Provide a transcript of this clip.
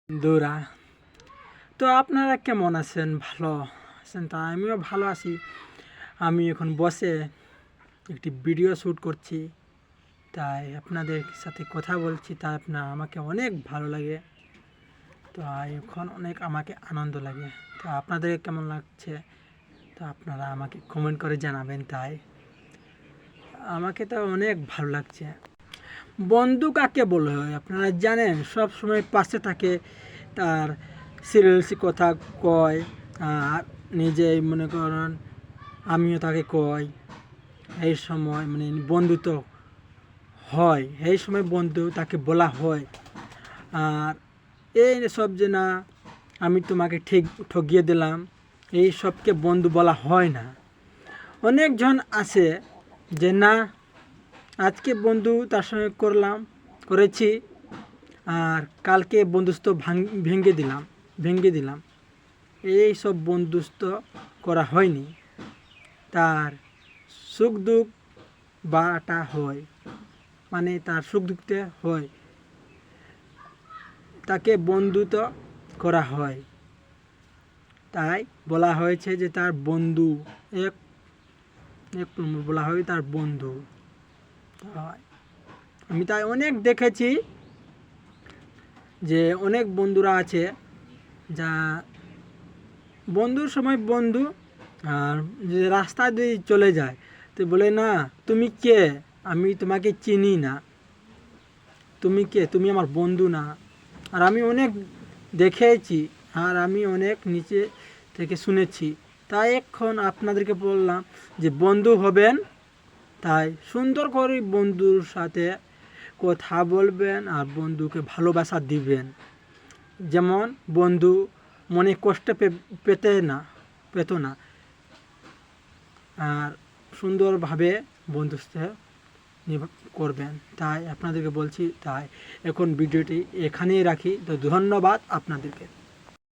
বন্ধুরা, তো আপনারা কেমন আছেন? ভালো আছেন? তা আমিও ভালো আছি। আমি এখন বসে একটি ভিডিও শ্যুট করছি, তাই আপনাদের সাথে কথা বলছি। তাই আমাকে অনেক ভালো লাগে, তো এখন অনেক আমাকে আনন্দ লাগে। তো আপনাদের কেমন লাগছে? তো আপনারা আমাকে কমেন্ট করে জানাবেন। তাই আমাকে তো অনেক ভালো লাগছে। বন্ধু কাকে বলে হয় আপনারা জানেন? সব সময় পাশে থাকে, তার সিরিয়াসলি কথা কয়, আর নিজেই মনে করেন আমিও তাকে কই। এই সময় মানে বন্ধুত্ব হয়, এই সময় বন্ধু তাকে বলা হয়। আর এই সব যে না আমি তোমাকে ঠিক ঠকিয়ে দিলাম, এই সবকে বন্ধু বলা হয় না। অনেকজন আছে যে না আজকে বন্ধু তার সঙ্গে করেছি, আর কালকে বন্ধুত্ব ভেঙে দিলাম। এই সব বন্ধুত্ব করা হয়নি। তার সুখ দুঃখ বাটা হয়, মানে তার সুখ দুঃখতে হয়, তাকে বন্ধুত্ব করা হয়। তাই বলা হয়েছে যে তার বন্ধু এক এক নম্বর বলা হয় তার বন্ধু। আমি তাই অনেক দেখেছি যে অনেক বন্ধুরা আছে যা বন্ধুর সময় বন্ধু, আর যে রাস্তা দিয়ে চলে যায় তো বলে না তুমি কে, আমি তোমাকে চিনি না, তুমি কে, তুমি আমার বন্ধু না। আর আমি অনেক দেখেছি, আর আমি অনেক নিচে থেকে শুনেছি। তাই এখন আপনাদেরকে বললাম যে বন্ধু হবেন, তাই সুন্দর করে বন্ধুর সাথে কথা বলবেন আর বন্ধুকে ভালোবাসা দিবেন। যেমন বন্ধু মনে কষ্ট পেত না, আর সুন্দরভাবে বন্ধুত্ব করবেন। তাই আপনাদেরকে বলছি। তাই এখন ভিডিওটি এখানেই রাখি। তো ধন্যবাদ আপনাদেরকে।